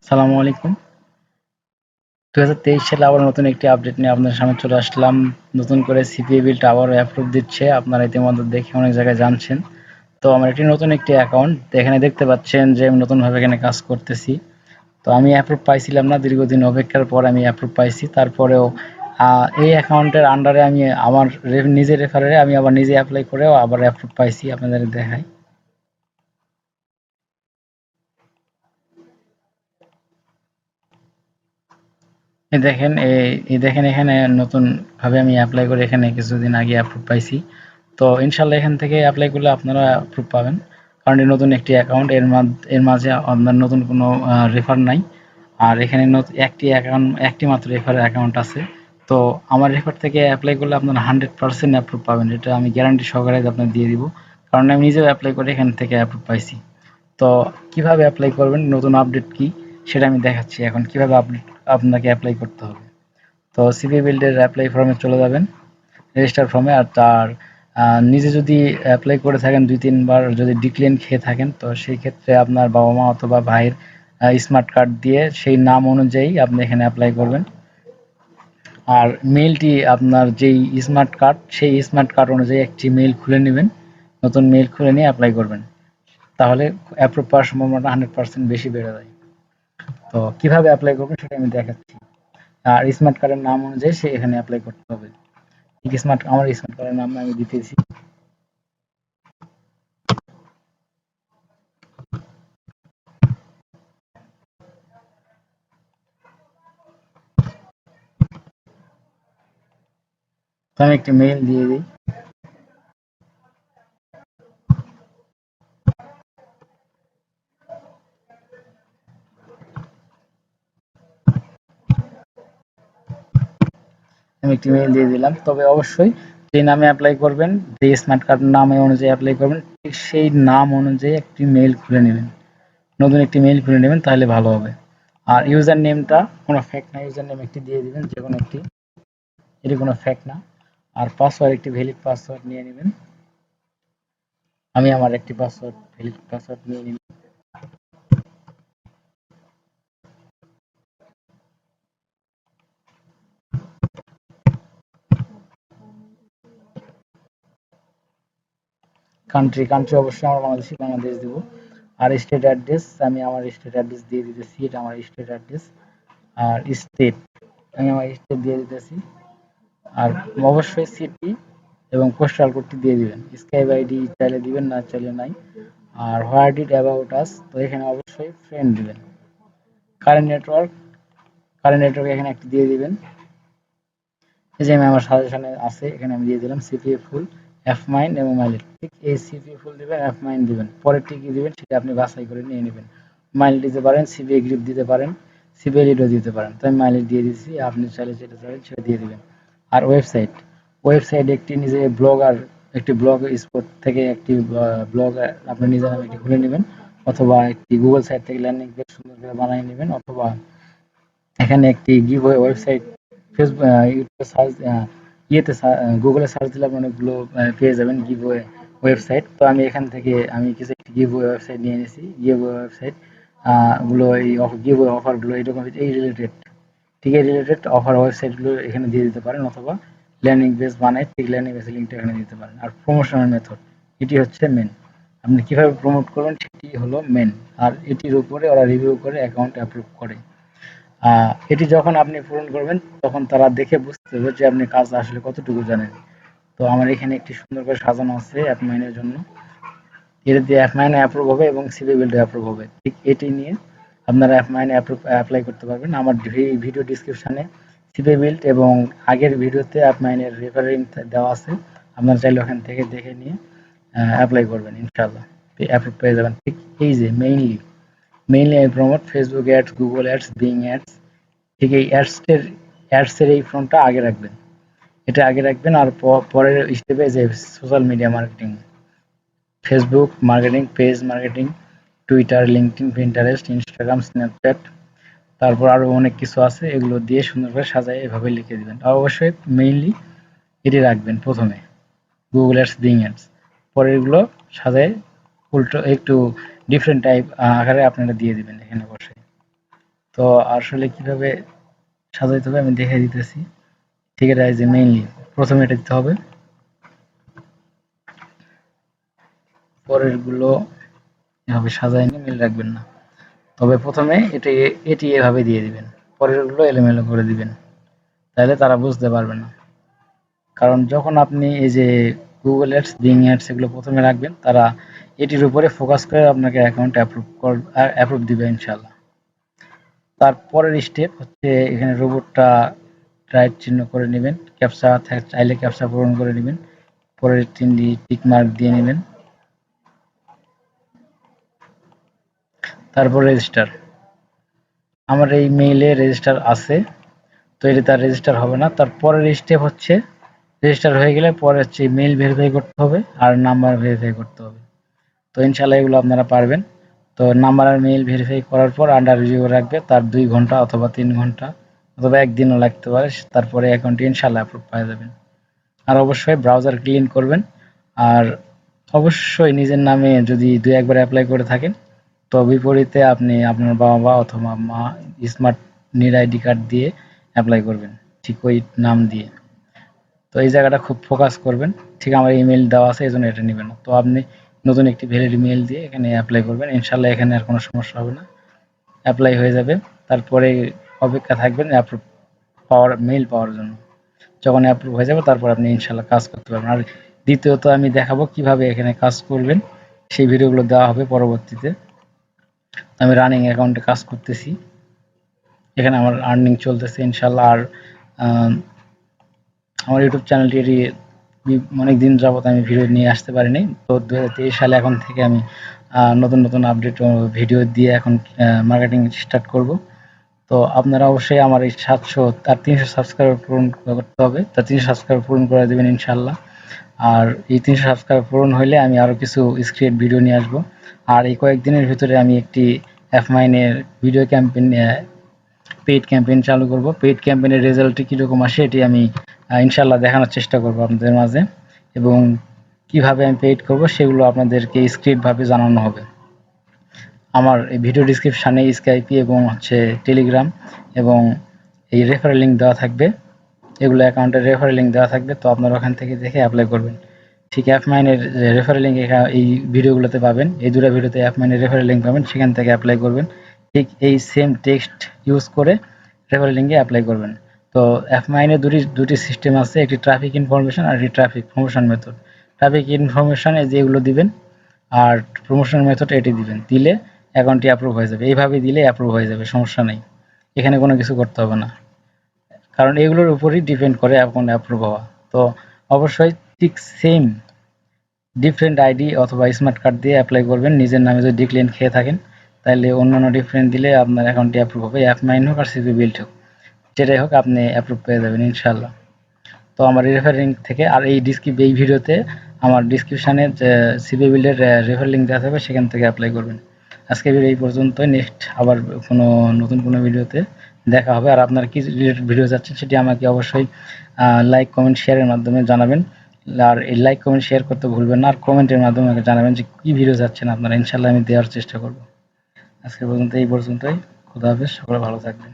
সালামু আলাইকুম। 2023 সালে আবার নতুন একটি আপডেট নিয়ে আপনাদের সামনে চলে আসলাম। নতুন করে সিপিএ বিল্ড আবারও অ্যাপ্রুভ দিচ্ছে। আপনারা ইতিমধ্যে দেখে অনেক জায়গায় জানছেন। তো আমার এটি নতুন একটি অ্যাকাউন্ট। এখানে দেখতে পাচ্ছেন যে আমি নতুনভাবে এখানে কাজ করতেছি। তো আমি অ্যাপ্রুভ পাইছিলাম না, দীর্ঘদিন অপেক্ষার পর আমি অ্যাপ্রুভ পাইছি। তারপরেও এই অ্যাকাউন্টের আন্ডারে আমি আমার নিজের রেফারে আমি আবার নিজে অ্যাপ্লাই করেও আবার অ্যাপ্রুভ পাইছি, আপনাদের দেখাই। এই দেখেন এখানে নতুনভাবে আমি অ্যাপ্লাই করে এখানে কিছুদিন আগে অ্যাপ্রুভ পাইছি। তো ইনশাল্লাহ এখান থেকে অ্যাপ্লাই করলে আপনারা অ্যাপ্রুভ পাবেন, কারণ এই নতুন একটি অ্যাকাউন্ট, এর মাঝে আপনার নতুন কোনো রেফার নাই। আর এখানে একটি অ্যাকাউন্ট, একটি মাত্র রেফারের অ্যাকাউন্ট আছে। তো আমার রেফার থেকে অ্যাপ্লাই করলে আপনারা 100% অ্যাপ্রুভ পাবেন, এটা আমি গ্যারান্টি সহকারে আপনার দিয়ে দিব, কারণ আমি নিজেও অ্যাপ্লাই করে এখান থেকে অ্যাপ্রুভ পাইছি। তো কিভাবে অ্যাপ্লাই করবেন, নতুন আপডেট কি সেটা আমি দেখাচ্ছি এখন, কিভাবে আপডেট আপনাকে অ্যাপ্লাই করতে হবে। তো সিভি বিল্ডের অ্যাপ্লাই ফর্মে চলে যাবেন, রেজিস্টার ফর্মে। আর তার নিজে যদি অ্যাপ্লাই করে থাকেন 2-3 বার, যদি ডিক্লাইন খেয়ে থাকেন, তো সেই ক্ষেত্রে আপনার বাবা মা অথবা ভাইয়ের স্মার্ট কার্ড দিয়ে সেই নাম অনুযায়ী আপনি এখানে অ্যাপ্লাই করবেন। আর মেইলটি আপনার যেই স্মার্ট কার্ড, সেই স্মার্ট কার্ড অনুযায়ী একটি মেইল খুলে নেবেন, নতুন মেইল খুলে নিয়ে অ্যাপ্লাই করবেন। তাহলে অ্যাপ্রুভ পাওয়ার সম্ভাবনাটা 100% বেশি বেড়ে যায়। তো কিভাবে অ্যাপ্লাই করবেন সেটা আমি দেখাচ্ছি। আর স্মার্ট কার্ডের নাম অনুযায়ী সে এখানে অ্যাপ্লাই করতে হবে। আমার স্মার্ট কার্ডের নাম আমি দিতেছি। তো আমি একটি মেইল দিয়ে দিই। আমি একটি মেইল দিয়ে দিলাম। তবে অবশ্যই যে নামে অ্যাপ্লাই করবেন, যে স্মার্ট কার্ড নামে অনুযায়ী অ্যাপ্লাই করবেন, ঠিক সেই নাম অনুযায়ী একটি মেইল খুলে নেবেন, নতুন একটি মেইল খুলে নেবেন, তাহলে ভালো হবে। আর ইউজার নেমটা কোনো ফেক না, ইউজার নেম একটি দিয়ে দিবেন, যে কোনো একটি, এটি কোনো ফেক না। আর পাসওয়ার্ড একটি ভ্যালিড পাসওয়ার্ড নিয়ে নেবেন। আমি আমার একটি ভ্যালিড পাসওয়ার্ড নিয়ে নিলাম। কান্ট্রি অবশ্যই আমার বাংলাদেশ দিব। আর স্টেট অ্যাড্রেস, আমি আমার স্টেট অ্যাড্রেস দিয়ে দিতেছি, এটা আমার স্টেট অ্যাড্রেস। আর স্টেট, আমি আমার স্টেট দিয়ে দিতেছি। আর অবশ্যই সিটি এবং পোস্টাল কোডটি দিয়ে দিবেন। স্কাইপ আইডি চাইলে দিবেন, না চাইলে নাই। আর হোয়াট ইট অ্যাবাউট আস, তো এখানে অবশ্যই ফ্রেন্ড দিবেন। কারেন্ট নেটওয়ার্ক, এখানে একটি দিয়ে দিবেন। এই যে আমি আমার সাজেশনে আছে, এখানে আমি দিয়ে দিলাম সিপিএ ফুল, এফ মাইন এবং মাইলেট। ঠিক এই সিপিএ ফুল দিবেন, এফ মাইন দিবেন, পরেরটি কি দিবেন সেটা আপনি বাছাই করে নিয়ে নেবেন। মাইলেট দিতে পারেন, সিপিএ গ্রিপ দিতে পারেন, সিপিএ লিডও দিতে পারেন। তো আমি মাইলেট দিয়ে দিচ্ছি, আপনি চাইলে যেটা চাইলেন সেটা দিয়ে দিবেন। আর ওয়েবসাইট একটি নিজে ব্লগার, একটি ব্লগ স্পট থেকে একটি ব্লগ আপনি নিজের নামে একটি খুলে নেবেন, অথবা একটি গুগল সাইট থেকে ল্যান্ডিং পেজ সুন্দর করে বানিয়ে নেবেন, অথবা এখানে একটি গিভওয়ে ওয়েবসাইট, ফেসবুক, ইউটিউবে সার্চ, গুগলে সার্চ দিলে আপনি অনেকগুলো পেয়ে যাবেন গিভওয়ে ওয়েবসাইট। তো আমি এখান থেকে আমি কিছু একটি গিভওয়ে ওয়েবসাইট নিয়ে নিয়েছি। গিভওয়ে ওয়েবসাইট গুলো, এই গিভওয়ে অফারগুলো এইরকম, এই রিলেটেড, ঠিক এই রিলেটেড অফার ওয়েবসাইটগুলো এখানে দিয়ে দিতে পারেন, অথবা ল্যান্ডিং পেজ বানায় ঠিক ল্যান্ডিং পেজের লিঙ্কটা এখানে দিতে পারেন। আর প্রমোশনাল মেথড, এটি হচ্ছে মেন, আপনি কিভাবে প্রমোট করবেন সেটি হলো মেন। আর এটির উপরে ওরা রিভিউ করে অ্যাকাউন্ট অ্যাপ্রুভ করে। এটি যখন আপনি পূরণ করবেন, তখন তারা দেখে বুঝতে হবে যে আপনি কাজ আসলে কতটুকু জানেন। তো আমার এখানে একটি সুন্দর করে সাজানো আছে অ্যাপ মাইনের জন্য, এটা দিয়ে অ্যাপ মাইনে অ্যাপ্রুভ হবে এবং সিভি বিল্ড অ্যাপ্রুভ হবে। ঠিক এটি নিয়ে আপনারা অ্যাপ মাইনে অ্যাপ্লাই করতে পারবেন। আমার ভিডিও ডিসক্রিপশনে সিভি বিল্ড এবং আগের ভিডিওতে অ্যাপ মাইনের রেফারিং দেওয়া আছে, আপনারা চাইলে ওখান থেকে দেখে নিয়ে অ্যাপ্লাই করবেন, ইনশাল্লাহ অ্যাপ্রুভ পেয়ে যাবেন। ঠিক এই যে মেইনলি আমি promote Facebook ads, Google ads, being ads, ঠিক এই অ্যাডসের এই ফ্রন্টটা আগে রাখবেন, এটা আগে রাখবেন। আর পরের স্টেপে যে social media marketing, Facebook marketing, page marketing, Twitter, LinkedIn, Pinterest, Instagram, Snapchat, তারপর আরও অনেক কিছু আছে, এগুলো দিয়ে সুন্দর করে সাজায় এভাবে লিখে দিবেন। আর অবশ্যই মেইনলি এটি রাখবেন প্রথমে, গুগল অ্যাডস, বিং অ্যাডস, পরেরগুলো সাজায় উল্টো একটু ডিফারেন্ট টাইপ আকারে আপনারা দিয়ে দিবেন এখানে বসে। তো আসলে কিভাবে সাজাইতে হবে আমি দেখাই দিতেছি। ঠিক আছে, এই যে মেইনলি প্রথমে এটা দিতে হবে, পরের গুলো এভাবে সাজায় নিয়ে মিল রাখবেন না। তবে প্রথমে এটি এভাবে দিয়ে দিবেন, পরের গুলো এলোমেলো করে দিবেন, তাহলে তারা বুঝতে পারবে না। কারণ যখন আপনি এই যে গুগল অ্যাডস, বিং অ্যাডস এগুলো প্রথমে রাখবেন, তারা এটির উপরে ফোকাস করে আপনাকে অ্যাকাউন্ট অ্যাপ্রুভ দিবে ইনশাল্লাহ। তারপরের স্টেপ হচ্ছে এখানে রোবটটা রাইট চিহ্ন করে নেবেন, ক্যাপচা চাইলে ক্যাপচা পূরণ করে নেবেন, পরের 3 টিক মার্ক দিয়ে নেবেন, তারপর রেজিস্টার। আমার এই মেইলে রেজিস্টার আছে, তো এটা তার রেজিস্টার হবে না। তার পরের স্টেপ হচ্ছে রেজিস্টার হয়ে গেলে পরে হচ্ছে মেইল ভেরিফাই করতে হবে আর নাম্বার ভেরিফাই করতে হবে। তো ইনশাল্লাহ এগুলো আপনারা পারবেন। তো নাম্বার আর মেইল ভেরিফাই করার পর আন্ডার রিভিউ রাখবে, তার 2 ঘন্টা অথবা 3 ঘন্টা অথবা একদিনও লাগতে পারে, তারপরে অ্যাকাউন্টটি ইনশাল্লাহ অ্যাপ্রুভ পেয়ে যাবেন। আর অবশ্যই ব্রাউজার ক্লিন করবেন। আর অবশ্যই নিজের নামে যদি 2-1 বার অ্যাপ্লাই করে থাকেন, তো বিপরীতে আপনি আপনার বাবা অথবা মা স্মার্ট নিড আইডি কার্ড দিয়ে অ্যাপ্লাই করবেন, ঠিক ওই নাম দিয়ে। তো এই জায়গাটা খুব ফোকাস করবেন। ঠিক আমার ইমেল দেওয়া আছে, এই জন্য এটা নেবেন না। তো আপনি নতুন একটি ভ্যালিড ইমেল দিয়ে এখানে অ্যাপ্লাই করবেন, ইনশাল্লাহ এখানে আর কোনো সমস্যা হবে না, অ্যাপ্লাই হয়ে যাবে। তারপরে অপেক্ষা থাকবেন অ্যাপ্রুভ মেইল পাওয়ার জন্য। যখন অ্যাপ্রুভ হয়ে যাবে তারপর আপনি ইনশাল্লাহ কাজ করতে পারবেন। আর দ্বিতীয়ত আমি দেখাবো কিভাবে এখানে কাজ করবেন, সেই ভিডিওগুলো দেওয়া হবে পরবর্তীতে। আমি রানিং অ্যাকাউন্টে কাজ করতেছি, এখানে আমার আর্নিং চলতেছে ইনশাল্লাহ। আর আমার ইউটিউব চ্যানেলটি অনেক দিন যাবত আমি ভিডিও নিয়ে আসতে পারিনি। তো 2023 সালে এখন থেকে আমি নতুন নতুন আপডেট ভিডিও দিয়ে এখন মার্কেটিং স্টার্ট করব। তো আপনারা অবশ্যই আমার এই 700 আর 300 সাবস্ক্রাইবার পূরণ করতে হবে, তা 300 সাবস্ক্রাইবার পূরণ করে দেবেন ইনশাল্লাহ। আর এই 300 সাবস্ক্রাইবার পূরণ হলে আমি আরও কিছু স্ক্রিপ্ট ভিডিও নিয়ে আসবো। আর এই কয়েকদিনের ভিতরে আমি একটি F9-এর ভিডিও ক্যাম্পেইন, পেইড ক্যাম্পেইন চালু করব। পেইড ক্যাম্পেইনের রেজাল্টটি কীরকম আসে এটি আমি ইনশাল্লাহ দেখানোর চেষ্টা করব আপনাদের মাঝে, এবং কিভাবে আমি পেইড করব সেগুলো আপনাদেরকে স্ক্রিপ্টভাবে জানানো হবে। আমার এই ভিডিও ডিসক্রিপশানে স্কাইপি এবং হচ্ছে টেলিগ্রাম এবং এই রেফারেল লিঙ্ক দেওয়া থাকবে, এগুলো অ্যাকাউন্টের রেফারেল লিঙ্ক দেওয়া থাকবে, তো আপনারা ওখান থেকে দেখে অ্যাপ্লাই করবেন। ঠিক F9-এর রেফারেল লিঙ্ক এই ভিডিওগুলোতে পাবেন, এই দুটো ভিডিওতে F9-এর রেফারেল লিঙ্ক পাবেন, সেখান থেকে অ্যাপ্লাই করবেন। ঠিক এই সেম টেক্সট ইউজ করে রেফারেল লিঙ্কে অ্যাপ্লাই করবেন। তো F9-এ দুটি সিস্টেম আছে, একটি ট্রাফিক ইনফরমেশন আর একটি ট্রাফিক প্রমোশন মেথড। ট্রাফিক ইনফরমেশনে যেগুলো দিবেন আর প্রমোশন মেথড এটি দিবেন, দিলে অ্যাকাউন্টটি অ্যাপ্রুভ হয়ে যাবে। এইভাবে দিলে অ্যাপ্রুভ হয়ে যাবে, সমস্যা নেই, এখানে কোনো কিছু করতে হবে না, কারণ এগুলোর উপরই ডিপেন্ড করে অ্যাকাউন্ট অ্যাপ্রুভ হওয়া। তো অবশ্যই ঠিক সেম ডিফারেন্ট আইডি অথবা স্মার্ট কার্ড দিয়ে অ্যাপ্লাই করবেন। নিজের নামে যদি ডিক্লেন খেয়ে থাকেন তাহলে অন্যান্য ডিফারেন্ট দিলে আপনার অ্যাকাউন্টটি অ্যাপ্রুভ হবে। F9 হোক আর CPABuild হোক, যেটাই হোক আপনি অ্যাপ্রুভ পেয়ে যাবেন ইনশাল্লাহ। তো আমার রেফার লিঙ্ক থেকে, আর এই ভিডিওতে আমার ডিসক্রিপশানে CPABuild-এর রেফার লিঙ্ক দেওয়া থাকবে, সেখান থেকে অ্যাপ্লাই করবেন। আজকে ভিডিও এই পর্যন্তই, নেক্সট আবার নতুন কোনো ভিডিওতে দেখা হবে। আর আপনার কি রিলেটেড ভিডিও চাচ্ছেন সেটি আমাকে অবশ্যই লাইক কমেন্ট শেয়ারের মাধ্যমে জানাবেন। আর এই লাইক কমেন্ট শেয়ার করতে ভুলবেন না, আর কমেন্টের মাধ্যমে আমাকে জানাবেন যে কী ভিডিও চাচ্ছেন আপনারা, ইনশাল্লাহ আমি দেওয়ার চেষ্টা করব। আজকে পর্যন্ত এই পর্যন্তই, খুদা হাফেজ, সকলে ভালো থাকবেন।